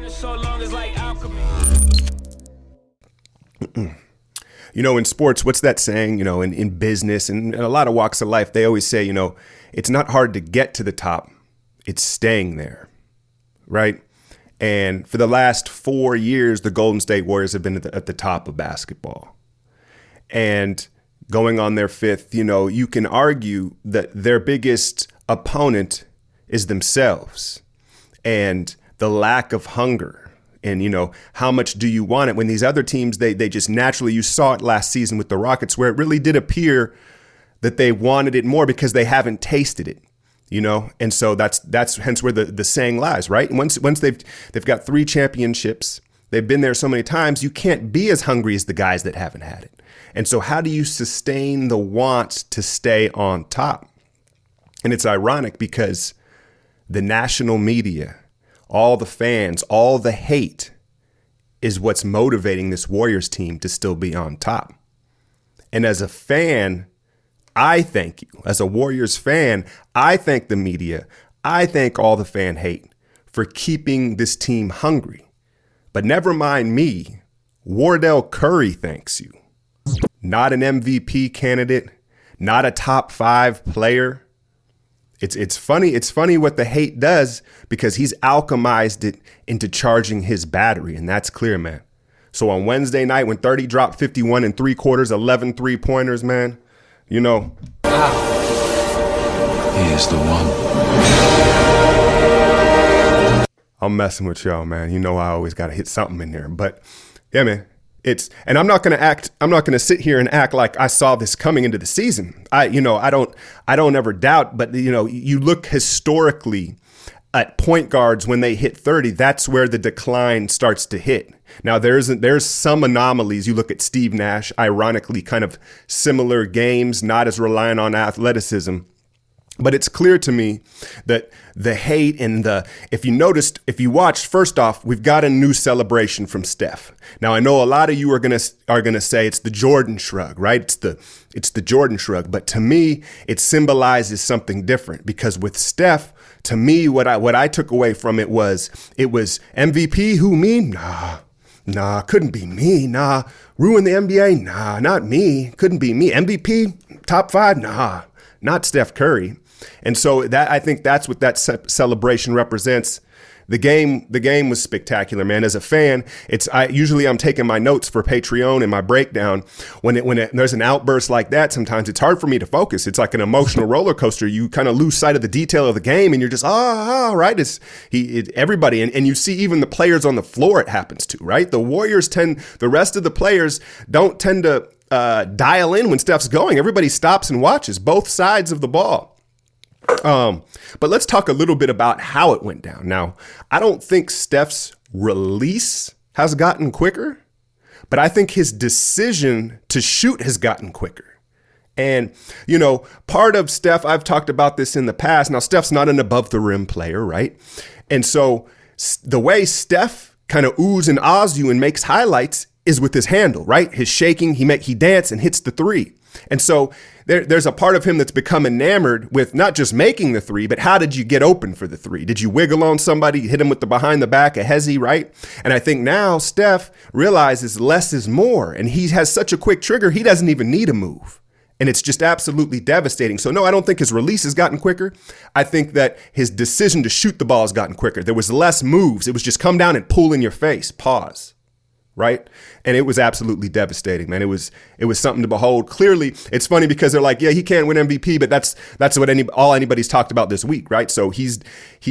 So long as like Alchemy. You know, in sports, what's that saying? You know, in business and in a lot of walks of life, they always say, you know, it's not hard to get to the top. It's staying there, right? And for the last 4 years, the Golden State Warriors have been at the top of basketball. And going on their fifth, you know, you can argue that their biggest opponent is themselves and the lack of hunger. And, you know, how much do you want it when these other teams, they just naturally, you saw it last season with the Rockets, where it really did appear that they wanted it more because they haven't tasted it, you know? And so that's hence where the saying lies, right? Once they've got 3 championships, they've been there so many times, you can't be as hungry as the guys that haven't had it. And so how do you sustain the want to stay on top? And it's ironic because the national media, all the fans, all the hate is what's motivating this Warriors team to still be on top. And as a fan, I thank you. As a Warriors fan, I thank the media. I thank all the fan hate for keeping this team hungry. But never mind me, Wardell Curry thanks you. Not an MVP candidate, not a top 5 player. It's funny. It's funny what the hate does because he's alchemized it into charging his battery. And that's clear, man. So on Wednesday night, when 30 dropped 51 and 3/4, 11 3-pointers, man, you know. He is the one. I'm messing with y'all, man. You know, I always got to hit something in there. But yeah, man. And I'm not going to sit here and act like I saw this coming into the season. I don't ever doubt, but you know, you look historically at point guards when they hit 30, that's where the decline starts to hit. Now there's some anomalies. You look at Steve Nash, ironically kind of similar games, not as reliant on athleticism. But it's clear to me that the hate and if you watched, first off, we've got a new celebration from Steph. Now I know a lot of you are gonna say it's the Jordan shrug, right? It's the Jordan shrug. But to me, it symbolizes something different because with Steph, to me, what I took away from it was MVP. Who, me? Nah, couldn't be me. Nah, ruin the NBA. Nah, not me. Couldn't be me. MVP, top 5. Nah, not Steph Curry. And so I think that's what that celebration represents. The game was spectacular, man. As a fan, I'm taking my notes for Patreon and my breakdown. When there's an outburst like that, sometimes it's hard for me to focus. It's like an emotional roller coaster. You kind of lose sight of the detail of the game, and you're just right. Everybody, and you see even the players on the floor. It happens to, right. The rest of the players don't tend to dial in when Steph's going. Everybody stops and watches both sides of the ball. But let's talk a little bit about how it went down. Now, I don't think Steph's release has gotten quicker, but I think his decision to shoot has gotten quicker. And, you know, part of Steph, I've talked about this in the past. Now, Steph's not an above the rim player, right? And so the way Steph kind of oohs and ahs you and makes highlights is with his handle, right? His shaking, he dance and hits the 3. And so there's a part of him that's become enamored with not just making the 3, but how did you get open for the 3? Did you wiggle on somebody, hit him with the behind the back, a hezzy, right? And I think now Steph realizes less is more, and he has such a quick trigger, he doesn't even need a move. And it's just absolutely devastating. So no, I don't think his release has gotten quicker. I think that his decision to shoot the ball has gotten quicker. There was less moves. It was just come down and pull in your face, pause. Right. And it was absolutely devastating, man. It was something to behold. Clearly, it's funny because they're like, yeah, he can't win MVP, but that's what anybody's talked about this week. Right. So he's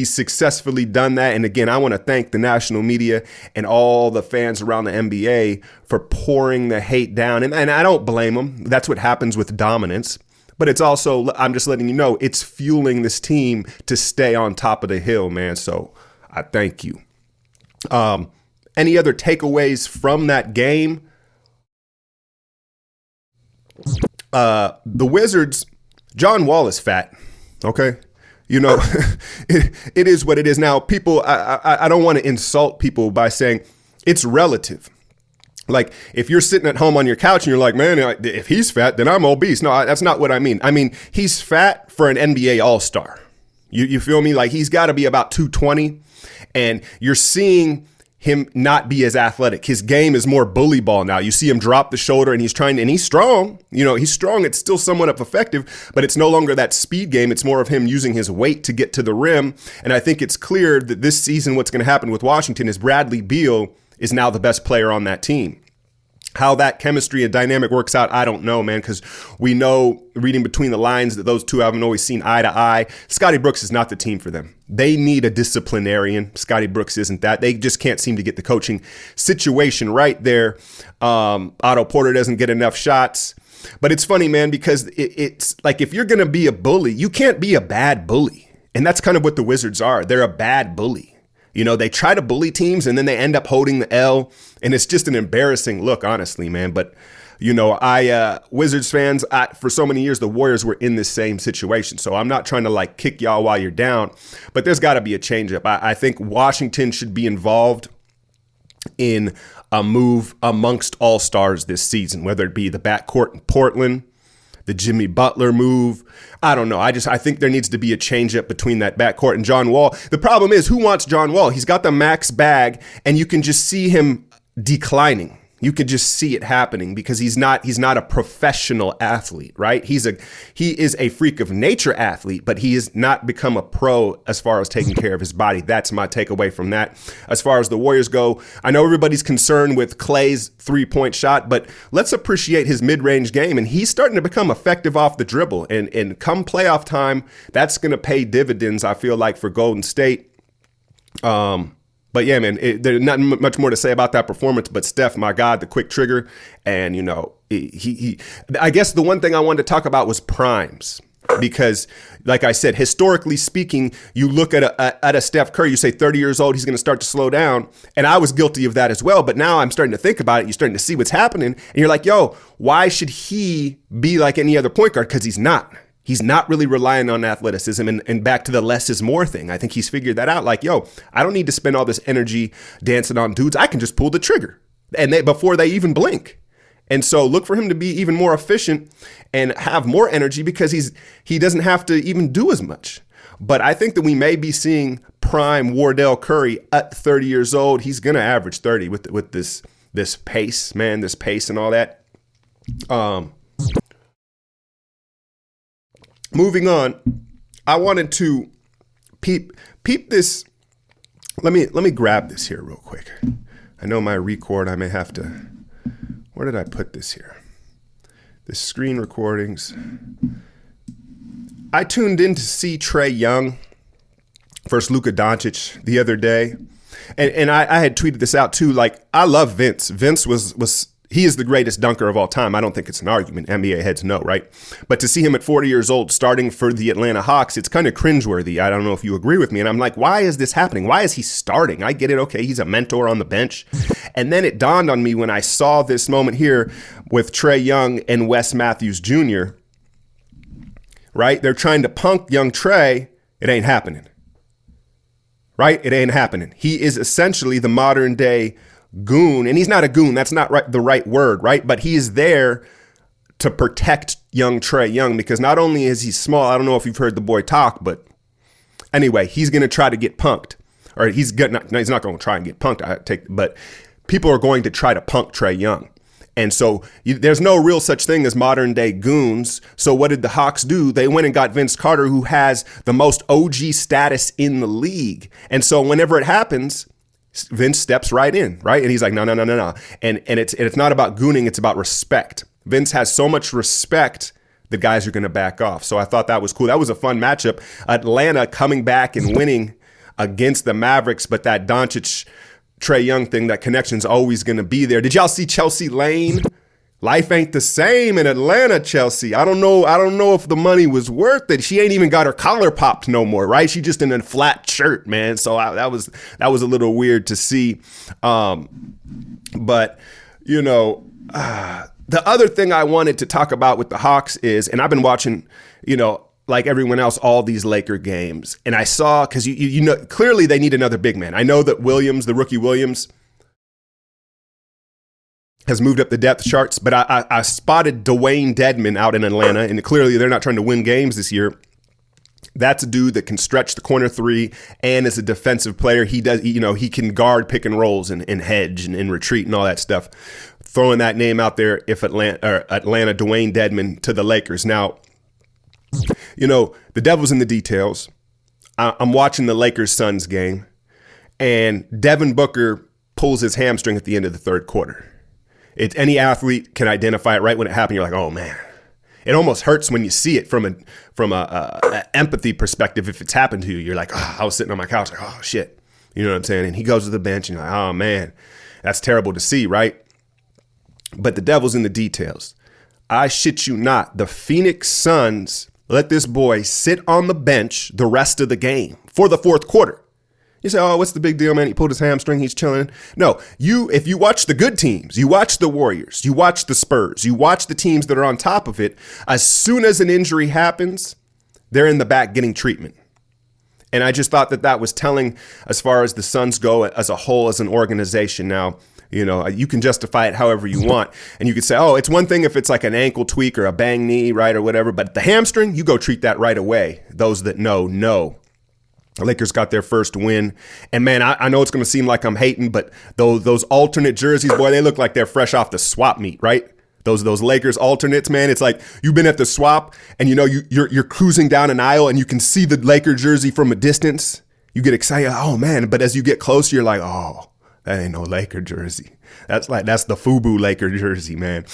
successfully done that. And again, I want to thank the national media and all the fans around the NBA for pouring the hate down. And I don't blame them. That's what happens with dominance. But it's also, I'm just letting you know, it's fueling this team to stay on top of the hill, man. So I thank you. Any other takeaways from that game? The Wizards, John Wall is fat, okay? You know, it is what it is. Now, people, I don't want to insult people by saying it's relative. Like, if you're sitting at home on your couch and you're like, man, if he's fat, then I'm obese. No, that's not what I mean. I mean, he's fat for an NBA All-Star. You feel me? Like he's got to be about 220, and you're seeing him not be as athletic. His game is more bully ball now. You see him drop the shoulder, and he's strong. He's strong. It's still somewhat effective, but it's no longer that speed game. It's more of him using his weight to get to the rim. And I think it's clear that this season what's going to happen with Washington is Bradley Beal is now the best player on that team. How that chemistry and dynamic works out, I don't know, man, because we know, reading between the lines, that those two haven't always seen eye to eye. Scotty Brooks is not the team for them. They need a disciplinarian. Scotty Brooks isn't that. They just can't seem to get the coaching situation right there. Otto Porter doesn't get enough shots. But it's funny, man, because it's like if you're going to be a bully, you can't be a bad bully. And that's kind of what the Wizards are. They're a bad bully. They try to bully teams and then they end up holding the L. And it's just an embarrassing look, honestly, man. But, Wizards fans, for so many years, the Warriors were in this same situation. So I'm not trying to like kick y'all while you're down, but there's got to be a change up. I think Washington should be involved in a move amongst all-stars this season, whether it be the backcourt in Portland, the Jimmy Butler move. I don't know. I think there needs to be a change up between that backcourt and John Wall. The problem is, who wants John Wall? He's got the max bag, and you can just see him declining. You can just see it happening because he's not a professional athlete, right? He is a freak of nature athlete, but he has not become a pro as far as taking care of his body. That's my takeaway from that. As far as the Warriors go, I know everybody's concerned with Klay's 3-point shot, but let's appreciate his mid-range game. And he's starting to become effective off the dribble. And come playoff time, that's going to pay dividends, I feel like, for Golden State. But yeah, man, there's not much more to say about that performance. But Steph, my God, the quick trigger. And, I guess the one thing I wanted to talk about was primes. Because, like I said, historically speaking, you look at a Steph Curry, you say 30 years old, he's going to start to slow down. And I was guilty of that as well. But now I'm starting to think about it. You're starting to see what's happening. And you're like, yo, why should he be like any other point guard? Because he's not. He's not really relying on athleticism, and back to the less is more thing. I think he's figured that out. Like, yo, I don't need to spend all this energy dancing on dudes. I can just pull the trigger before they even blink. And so look for him to be even more efficient and have more energy because he doesn't have to even do as much. But I think that we may be seeing prime Wardell Curry at 30 years old. He's going to average 30 with this pace, man, this pace and all that. Moving on, I wanted to peep this. Let me grab this here real quick. I know my record, I may have to. Where did I put this here? The screen recordings. I tuned in to see Trae Young versus Luka Doncic the other day. And I had tweeted this out too. Like, I love Vince. Vince he is the greatest dunker of all time. I don't think it's an argument. NBA heads know, right? But to see him at 40 years old starting for the Atlanta Hawks, it's kind of cringeworthy. I don't know if you agree with me. And I'm like, why is this happening? Why is he starting? I get it. Okay, he's a mentor on the bench. And then it dawned on me when I saw this moment here with Trae Young and Wes Matthews Jr., right? They're trying to punk young Trae. It ain't happening. Right? It ain't happening. He is essentially the modern day goon, and he's not a goon. That's not the right word, right? But he is there to protect young Trae Young because not only is he small, I don't know if you've heard the boy talk, but anyway, he's going to try to get punked, or he's not going to try and get punked. But people are going to try to punk Trae Young, and so there's no real such thing as modern day goons. So what did the Hawks do? They went and got Vince Carter, who has the most OG status in the league, and so whenever it happens, Vince steps right in, right? And he's like, no. And it's not about gooning, it's about respect. Vince has so much respect, the guys are going to back off. So I thought that was cool. That was a fun matchup. Atlanta coming back and winning against the Mavericks, but that Doncic Trae Young thing, that connection's always going to be there. Did y'all see Chelsea Lane? Life ain't the same in Atlanta, Chelsea. I don't know if the money was worth it. She ain't even got her collar popped no more, right? She just in a flat shirt, man. So that was a little weird to see. But the other thing I wanted to talk about with the Hawks is, and I've been watching, like everyone else, all these Laker games, and I saw, because you know clearly they need another big man. I know that Williams, the rookie Williams, has moved up the depth charts, but I spotted Dewayne Dedmon out in Atlanta, and clearly they're not trying to win games this year. That's a dude that can stretch the corner three and as a defensive player, he can guard pick and rolls and hedge and retreat and all that stuff. Throwing that name out there if Atlanta, Dewayne Dedmon to the Lakers. Now, the devil's in the details. I'm watching the Lakers-Suns game, and Devin Booker pulls his hamstring at the end of the third quarter. Any athlete can identify it right when it happened. You're like, oh, man. It almost hurts when you see it from a empathy perspective. If it's happened to you, you're like, oh, I was sitting on my couch like, oh, shit. You know what I'm saying? And he goes to the bench, and you're like, oh, man, that's terrible to see, right? But the devil's in the details. I shit you not. The Phoenix Suns let this boy sit on the bench the rest of the game for the fourth quarter. You say, oh, what's the big deal, man? He pulled his hamstring. He's chilling. No, if you watch the good teams, you watch the Warriors, you watch the Spurs, you watch the teams that are on top of it, as soon as an injury happens, they're in the back getting treatment. And I just thought that was telling as far as the Suns go as a whole, as an organization. Now, you can justify it however you want. And you could say, oh, it's one thing if it's like an ankle tweak or a bang knee, right, or whatever. But the hamstring, you go treat that right away. Those that know. The Lakers got their first win. And, man, I know it's going to seem like I'm hating, but those alternate jerseys, boy, they look like they're fresh off the swap meet, right? Those Lakers alternates, man. It's like you've been at the swap and, you're cruising down an aisle and you can see the Laker jersey from a distance. You get excited. Oh, man. But as you get closer, you're like, oh, that ain't no Laker jersey. That's the FUBU Laker jersey, man.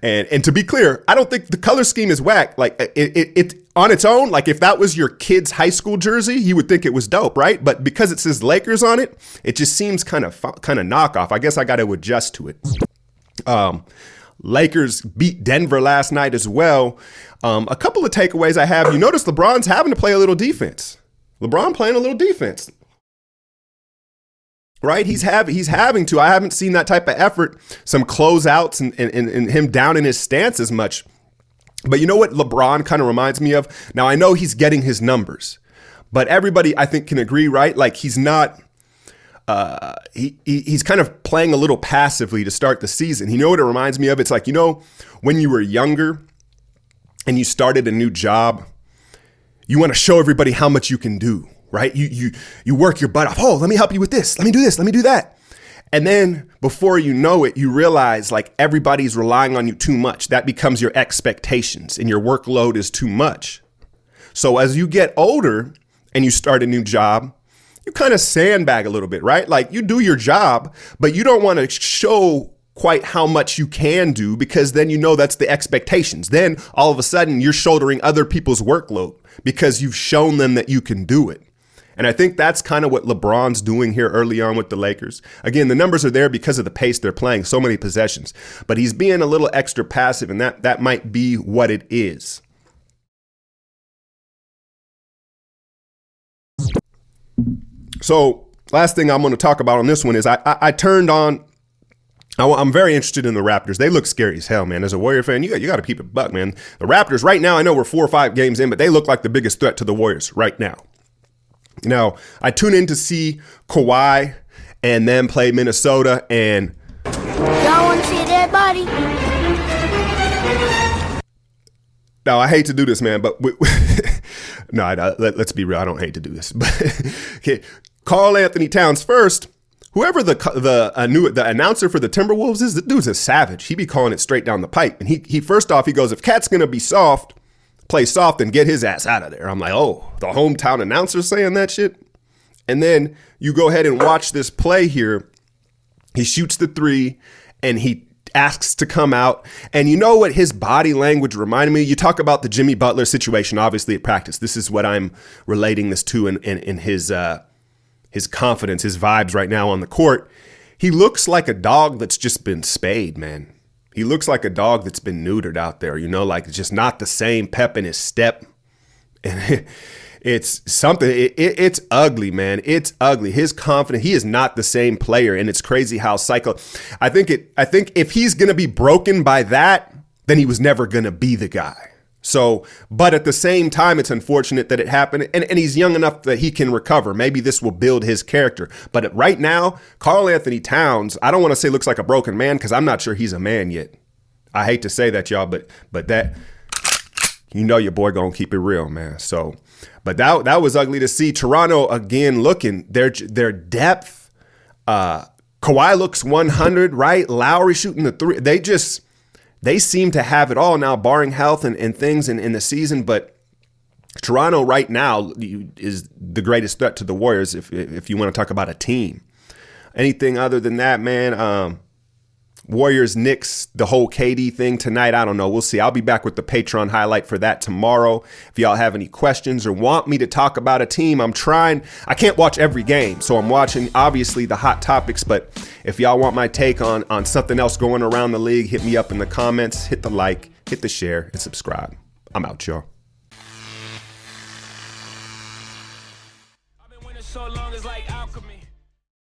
And to be clear, I don't think the color scheme is whack. Like it on its own, like if that was your kid's high school jersey, you would think it was dope, right? But because it says Lakers on it, it just seems kind of knockoff. I guess I got to adjust to it. Lakers beat Denver last night as well. A couple of takeaways I have. You notice LeBron's having to play a little defense. LeBron playing a little defense. Right? He's having to. I haven't seen that type of effort, some closeouts and him down in his stance as much. But you know what LeBron kind of reminds me of? Now, I know he's getting his numbers, but everybody, I think, can agree, right? Like he's not he's kind of playing a little passively to start the season. You know what it reminds me of? It's like, when you were younger and you started a new job, you want to show everybody how much you can do. Right? You work your butt off. Oh, let me help you with this. Let me do this. Let me do that. And then before you know it, you realize like everybody's relying on you too much. That becomes your expectations and your workload is too much. So as you get older and you start a new job, you kind of sandbag a little bit, right? Like you do your job, but you don't want to show quite how much you can do because then that's the expectations. Then all of a sudden you're shouldering other people's workload because you've shown them that you can do it. And I think that's kind of what LeBron's doing here early on with the Lakers. Again, the numbers are there because of the pace they're playing, so many possessions. But he's being a little extra passive, and that might be what it is. So last thing I'm going to talk about on this one is I turned on. I'm very interested in the Raptors. They look scary as hell, man. As a Warrior fan, you got to keep it buck, man. The Raptors right now, I know we're 4 or 5 games in, but they look like the biggest threat to the Warriors right now. Now, I tune in to see Kawhi and then play Minnesota, and y'all want to see a dead body? Now, I hate to do this, man, but let's be real. I don't hate to do this, but okay. Karl Anthony Towns first. Whoever the announcer for the Timberwolves is, the dude's a savage. He be calling it straight down the pipe, and he first off he goes, if Cat's gonna be soft, play soft and get his ass out of there. I'm like, oh, the hometown announcer saying that shit? And then you go ahead and watch this play here. He shoots the three and he asks to come out. And you know what his body language reminded me? You talk about the Jimmy Butler situation, obviously at practice. This is what I'm relating this to in his confidence, his vibes right now on the court. He looks like a dog that's just been spayed, man. He looks like a dog that's been neutered out there, like it's just not the same pep in his step. And it's something, it's ugly, man. It's ugly. His confidence, he is not the same player. And it's crazy how I think if he's going to be broken by that, then he was never going to be the guy. So, but at the same time, it's unfortunate that it happened. And he's young enough that he can recover. Maybe this will build his character. But right now, Karl Anthony Towns, I don't want to say looks like a broken man because I'm not sure he's a man yet. I hate to say that, y'all, but that, your boy gonna keep it real, man. So But that was ugly to see. Toronto again looking their depth. Kawhi looks 100, right? Lowry shooting the three. They seem to have it all now, barring health and things in the season. But Toronto right now is the greatest threat to the Warriors if you want to talk about a team. Anything other than that, man, Warriors, Knicks, the whole KD thing tonight, I don't know. We'll see. I'll be back with the Patreon highlight for that tomorrow. If y'all have any questions or want me to talk about a team, I'm trying. I can't watch every game, so I'm watching, obviously, the hot topics. But if y'all want my take on something else going around the league, hit me up in the comments. Hit the like, hit the share, and subscribe. I'm out, y'all.